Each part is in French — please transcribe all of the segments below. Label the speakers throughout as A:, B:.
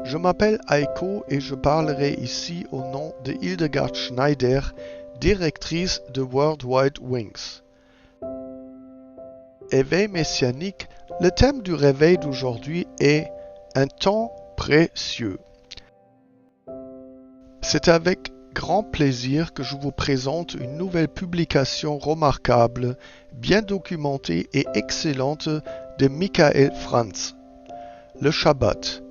A: Je m'appelle Heiko et je parlerai ici au nom de Hildegard Schneider, directrice de World Wide Wings. Éveil messianique, le thème du réveil d'aujourd'hui est un temps précieux. C'est avec grand plaisir que je vous présente une nouvelle publication remarquable, bien documentée et excellente de Michael Franz. Le Shabbat,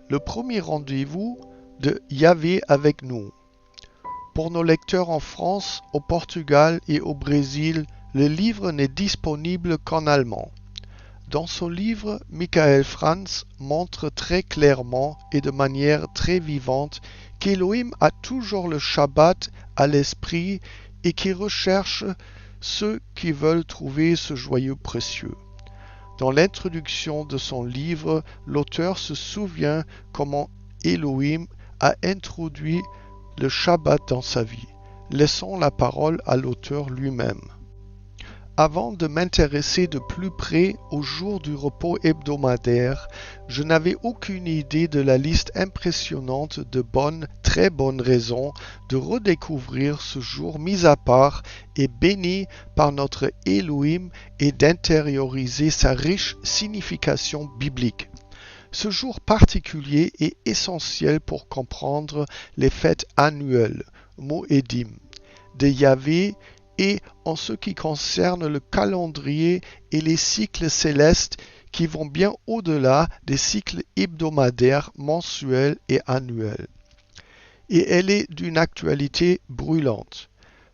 A: le premier rendez-vous de Yahvé avec nous. Pour nos lecteurs en France, au Portugal et au Brésil, le livre n'est disponible qu'en allemand. Dans son livre, Michael Franz montre très clairement et de manière très vivante qu'Élohim a toujours le Shabbat à l'esprit et qu'il recherche ceux qui veulent trouver ce joyau précieux. Dans l'introduction de son livre, l'auteur se souvient comment Élohim a introduit le Shabbat dans sa vie. Laissons la parole à l'auteur lui-même. Avant de m'intéresser de plus près au jour du repos hebdomadaire, je n'avais aucune idée de la liste impressionnante de très bonnes raisons de redécouvrir ce jour mis à part et béni par notre Elohim et d'intérioriser sa riche signification biblique. Ce jour particulier est essentiel pour comprendre les fêtes annuelles, Moedim, de Yahvé et en ce qui concerne le calendrier et les cycles célestes qui vont bien au-delà des cycles hebdomadaires, mensuels et annuels. Et elle est d'une actualité brûlante,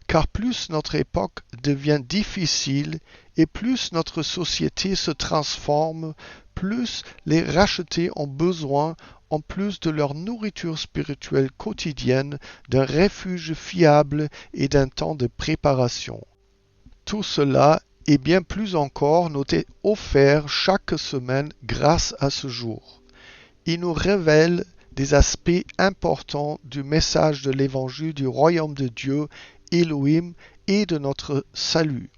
A: car plus notre époque devient difficile et plus notre société se transforme, plus les rachetés ont besoin, en plus de leur nourriture spirituelle quotidienne, d'un refuge fiable et d'un temps de préparation. Tout cela et bien plus encore nous est offert chaque semaine grâce à ce jour. Il nous révèle des aspects importants du message de l'évangile du royaume de Dieu, Elohim, et de notre salut.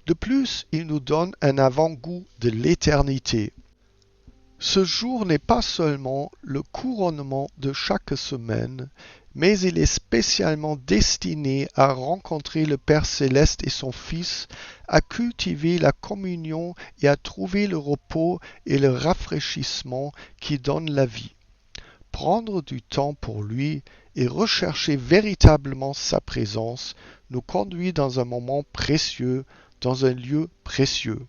A: De plus, il nous donne un avant-goût de l'éternité. Ce jour n'est pas seulement le couronnement de chaque semaine, mais il est spécialement destiné à rencontrer le Père céleste et son Fils, à cultiver la communion et à trouver le repos et le rafraîchissement qui donnent la vie. Prendre du temps pour lui et rechercher véritablement sa présence nous conduit dans un moment précieux, dans un lieu précieux.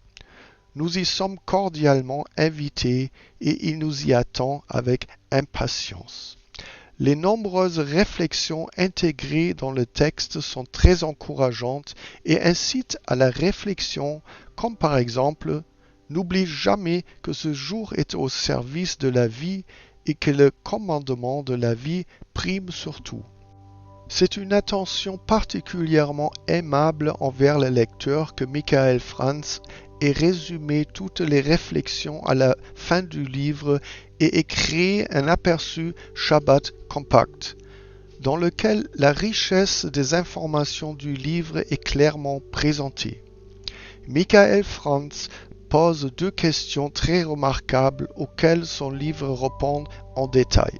A: Nous y sommes cordialement invités et il nous y attend avec impatience. Les nombreuses réflexions intégrées dans le texte sont très encourageantes et incitent à la réflexion, comme par exemple « N'oublie jamais que ce jour est au service de la vie et que le commandement de la vie prime sur tout. » C'est une attention particulièrement aimable envers le lecteur que Michael Franz ait résumé toutes les réflexions à la fin du livre et ait créé un aperçu Shabbat compact, dans lequel la richesse des informations du livre est clairement présentée. Michael Franz pose deux questions très remarquables auxquelles son livre répond en détail.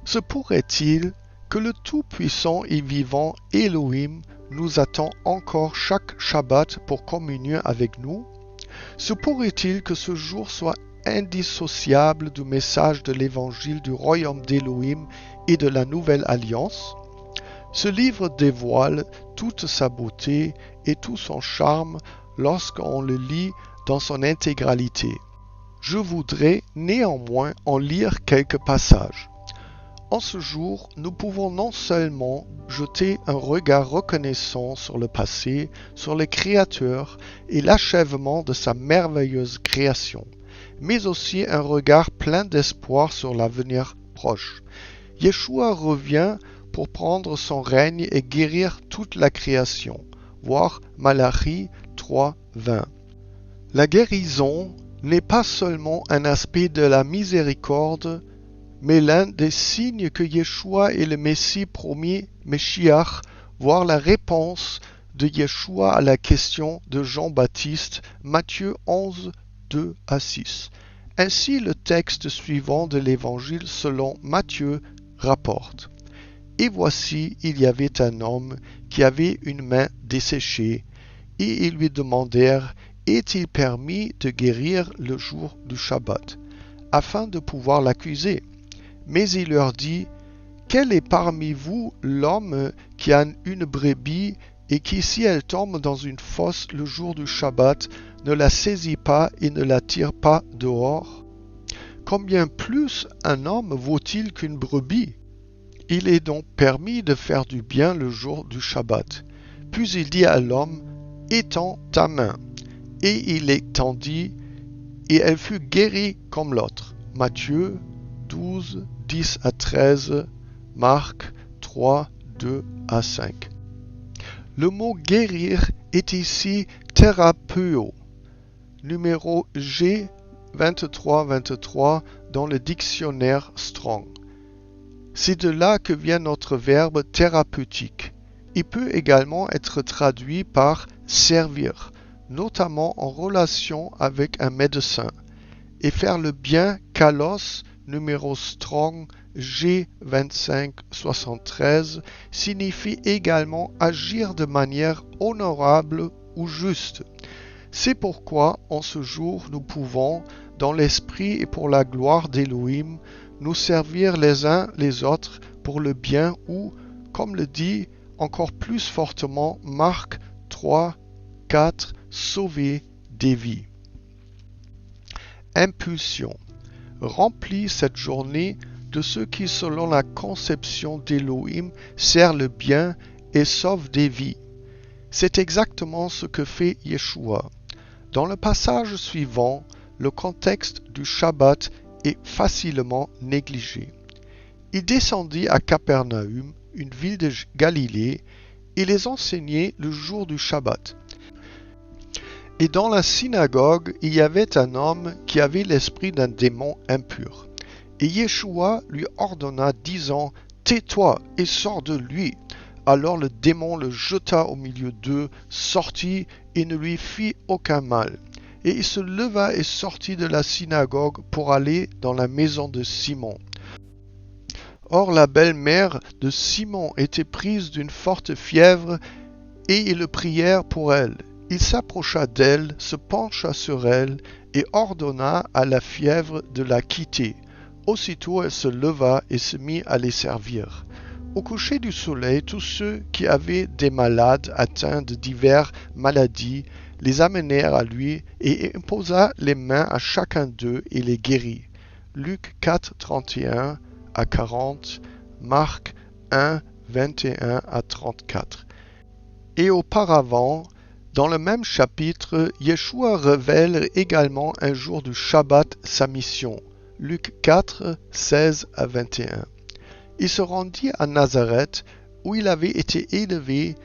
A: Se pourrait-il que le Tout-Puissant et Vivant Elohim nous attend encore chaque Shabbat pour communier avec nous? Se pourrait-il que ce jour soit indissociable du message de l'évangile du royaume d'Elohim et de la nouvelle alliance? Ce livre dévoile toute sa beauté et tout son charme lorsqu'on le lit dans son intégralité. Je voudrais néanmoins en lire quelques passages. En ce jour, nous pouvons non seulement jeter un regard reconnaissant sur le passé, sur le Créateur et l'achèvement de sa merveilleuse création, mais aussi un regard plein d'espoir sur l'avenir proche. Yeshua revient pour prendre son règne et guérir toute la création. Voir Malachi 3:20. La guérison n'est pas seulement un aspect de la miséricorde, mais l'un des signes que Yeshua est le Messie promis, Meshiach, voire la réponse de Yeshua à la question de Jean-Baptiste, Matthieu 11, 2 à 6. Ainsi le texte suivant de l'Évangile selon Matthieu rapporte. Et voici, il y avait un homme qui avait une main desséchée, et ils lui demandèrent, est-il permis de guérir le jour du Shabbat, afin de pouvoir l'accuser? Mais il leur dit, quel est parmi vous l'homme qui a une brebis et qui, si elle tombe dans une fosse le jour du Shabbat, ne la saisit pas et ne la tire pas dehors? Combien plus un homme vaut-il qu'une brebis? Il est donc permis de faire du bien le jour du Shabbat. Puis il dit à l'homme, étends ta main. Et il l'étendit, et elle fut guérie comme l'autre. Matthieu 12, 10 à 13, Marc 3, 2 à 5. Le mot guérir est ici therapeuo, numéro G 2323 dans le dictionnaire Strong. C'est de là que vient notre verbe thérapeutique. Il peut également être traduit par servir, notamment en relation avec un médecin, et faire le bien kalos, numéro Strong G2573, signifie également agir de manière honorable ou juste. C'est pourquoi en ce jour nous pouvons, dans l'esprit et pour la gloire d'Élohim, nous servir les uns les autres pour le bien ou, comme le dit encore plus fortement Marc 3, 4, sauver des vies. Impulsion. Remplis cette journée de ce qui, selon la conception d'Élohim, sert le bien et sauve des vies. C'est exactement ce que fait Yeshua. Dans le passage suivant, le contexte du Shabbat est facilement négligé. Il descendit à Capernaum, une ville de Galilée, et les enseignait le jour du Shabbat. Et dans la synagogue, il y avait un homme qui avait l'esprit d'un démon impur. Et Yeshua lui ordonna, disant, « Tais-toi et sors de lui !» Alors le démon le jeta au milieu d'eux, sortit et ne lui fit aucun mal. Et il se leva et sortit de la synagogue pour aller dans la maison de Simon. Or la belle-mère de Simon était prise d'une forte fièvre, et ils le prièrent pour elle. Il s'approcha d'elle, se pencha sur elle, et ordonna à la fièvre de la quitter. Aussitôt elle se leva et se mit à les servir. Au coucher du soleil, tous ceux qui avaient des malades atteints de diverses maladies les amenèrent à lui, et imposa les mains à chacun d'eux et les guérit. Luc 4, 31 à 40, Marc 1, 21 à 34. Et auparavant, dans le même chapitre, Yeshua révèle également un jour du Shabbat sa mission. Luc 4, 16 à 21. Il se rendit à Nazareth, où il avait été élevé,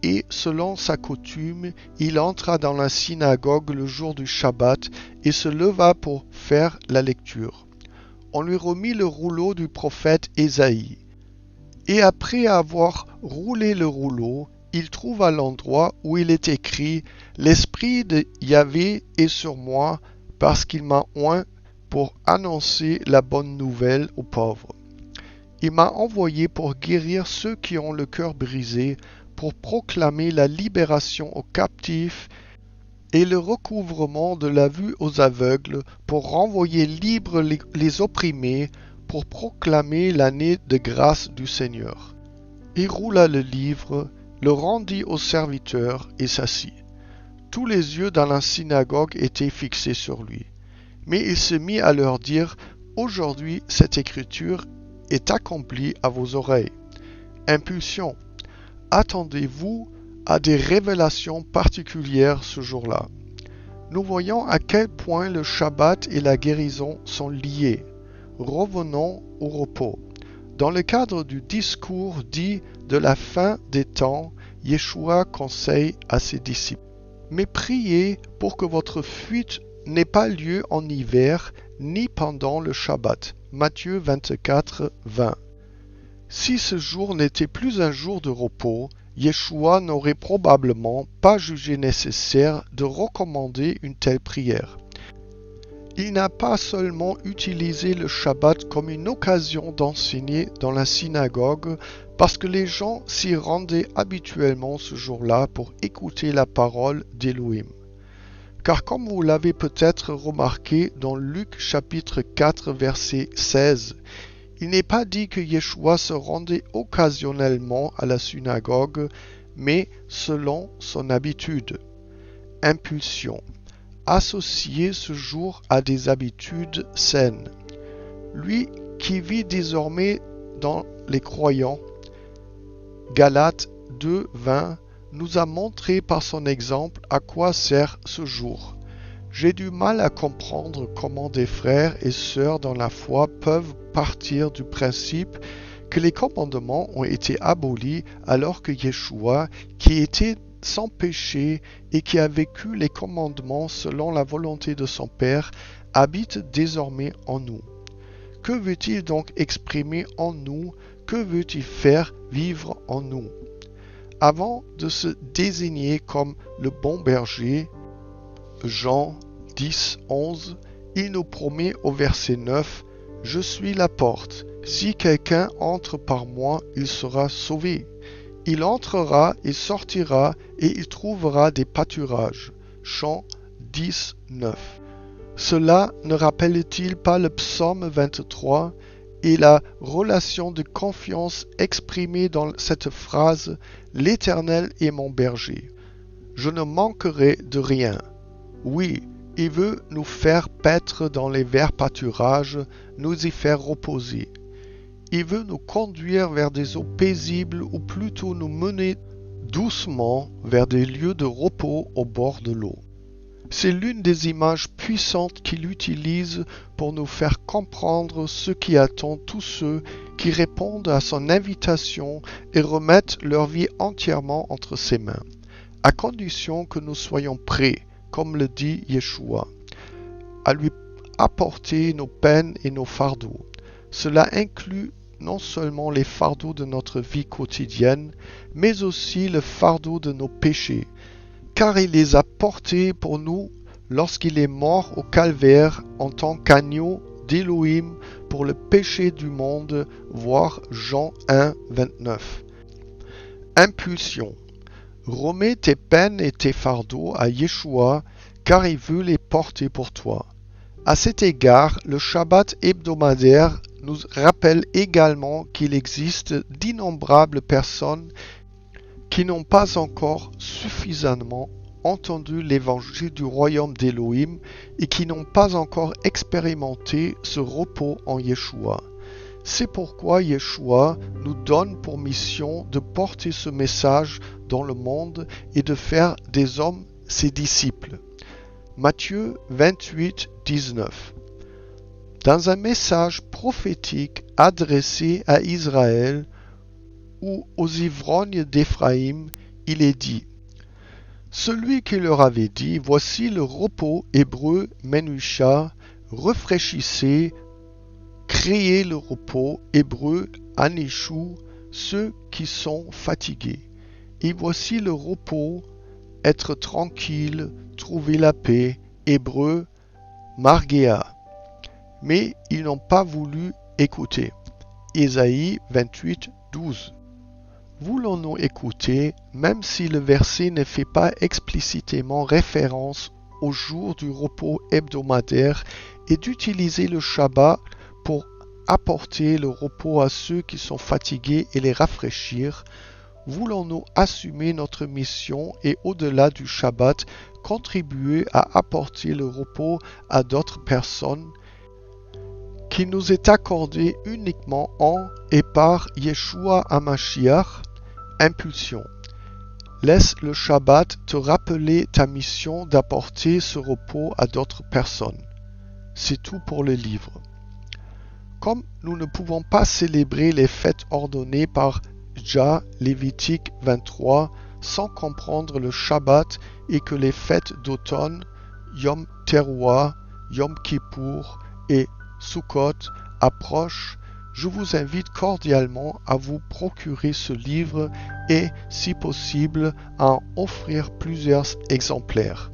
A: et, selon sa coutume, il entra dans la synagogue le jour du Shabbat et se leva pour faire la lecture. On lui remit le rouleau du prophète Ésaïe. Et après avoir roulé le rouleau, il trouva l'endroit où il est écrit « L'Esprit de Yahvé est sur moi, parce qu'il m'a oint pour annoncer la bonne nouvelle aux pauvres. Il m'a envoyé pour guérir ceux qui ont le cœur brisé, pour proclamer la libération aux captifs et le recouvrement de la vue aux aveugles, pour renvoyer libres les opprimés, pour proclamer l'année de grâce du Seigneur. » Il roula le livre, le rendit au serviteur et s'assit. Tous les yeux dans la synagogue étaient fixés sur lui. Mais il se mit à leur dire, « Aujourd'hui, cette écriture est accomplie à vos oreilles. » Impulsion. Attendez-vous à des révélations particulières ce jour-là. Nous voyons à quel point le Shabbat et la guérison sont liés. Revenons au repos. Dans le cadre du discours dit de la fin des temps, Yeshua conseille à ses disciples: « Mais priez pour que votre fuite n'ait pas lieu en hiver, ni pendant le Shabbat. » Matthieu 24, 20. Si ce jour n'était plus un jour de repos, Yeshua n'aurait probablement pas jugé nécessaire de recommander une telle prière. Il n'a pas seulement utilisé le Shabbat comme une occasion d'enseigner dans la synagogue, parce que les gens s'y rendaient habituellement ce jour-là pour écouter la parole d'Élohim. Car comme vous l'avez peut-être remarqué dans Luc chapitre 4 verset 16, il n'est pas dit que Yeshua se rendait occasionnellement à la synagogue, mais selon son habitude. Impulsion. Associer ce jour à des habitudes saines. Lui qui vit désormais dans les croyants, Galates 2, 20, nous a montré par son exemple à quoi sert ce jour. J'ai du mal à comprendre comment des frères et sœurs dans la foi peuvent partir du principe que les commandements ont été abolis alors que Yeshua, qui était sans péché et qui a vécu les commandements selon la volonté de son Père, habite désormais en nous. Que veut-il donc exprimer en nous? Que veut-il faire vivre en nous? Avant de se désigner comme le bon berger, Jean 10, 11, il nous promet au verset 9, « Je suis la porte. Si quelqu'un entre par moi, il sera sauvé. Il entrera et sortira et il trouvera des pâturages. » Chant 10, 9. Cela ne rappelle-t-il pas le psaume 23 et la relation de confiance exprimée dans cette phrase « L'Éternel est mon berger. Je ne manquerai de rien. » Oui, il veut nous faire paître dans les verts pâturages, nous y faire reposer. Il veut nous conduire vers des eaux paisibles ou plutôt nous mener doucement vers des lieux de repos au bord de l'eau. C'est l'une des images puissantes qu'il utilise pour nous faire comprendre ce qui attend tous ceux qui répondent à son invitation et remettent leur vie entièrement entre ses mains, à condition que nous soyons prêts, comme le dit Yeshua, à lui apporter nos peines et nos fardeaux. Cela inclut non seulement les fardeaux de notre vie quotidienne, mais aussi le fardeau de nos péchés, car il les a portés pour nous lorsqu'il est mort au calvaire en tant qu'agneau d'Élohim pour le péché du monde, voir Jean 1, 29. Impulsion. Remets tes peines et tes fardeaux à Yeshua, car il veut les porter pour toi. À cet égard, le Shabbat hebdomadaire nous rappelle également qu'il existe d'innombrables personnes qui n'ont pas encore suffisamment entendu l'évangile du royaume d'Élohim et qui n'ont pas encore expérimenté ce repos en Yeshua. C'est pourquoi Yeshua nous donne pour mission de porter ce message dans le monde et de faire des hommes ses disciples. Matthieu 28, 19. Dans un message prophétique adressé à Israël ou aux ivrognes d'Éphraïm, il est dit: Celui qui leur avait dit, voici le repos hébreu Menusha, rafraîchissez, créez le repos hébreu Anishu, ceux qui sont fatigués. Et voici le repos, être tranquille, trouver la paix, hébreu Margéa. Mais ils n'ont pas voulu écouter. Ésaïe 28, 12. Voulons-nous écouter, même si le verset ne fait pas explicitement référence au jour du repos hebdomadaire, et d'utiliser le Shabbat pour apporter le repos à ceux qui sont fatigués et les rafraîchir? Voulons-nous assumer notre mission et au-delà du Shabbat, contribuer à apporter le repos à d'autres personnes qui nous est accordé uniquement en et par Yeshua HaMashiach? Impulsion. Laisse le Shabbat te rappeler ta mission d'apporter ce repos à d'autres personnes. C'est tout pour le livre. Comme nous ne pouvons pas célébrer les fêtes ordonnées par Jah, Lévitique 23, sans comprendre le Shabbat et que les fêtes d'automne, Yom Teruah, Yom Kippour et Sukkot approchent, je vous invite cordialement à vous procurer ce livre et, si possible, à en offrir plusieurs exemplaires.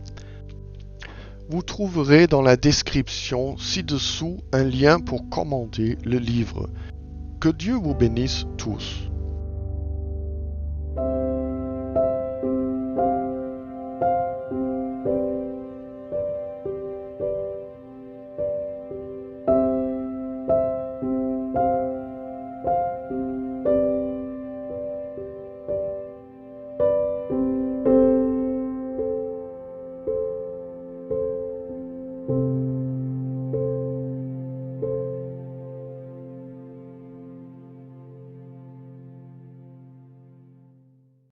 A: Vous trouverez dans la description ci-dessous un lien pour commander le livre. Que Dieu vous bénisse tous.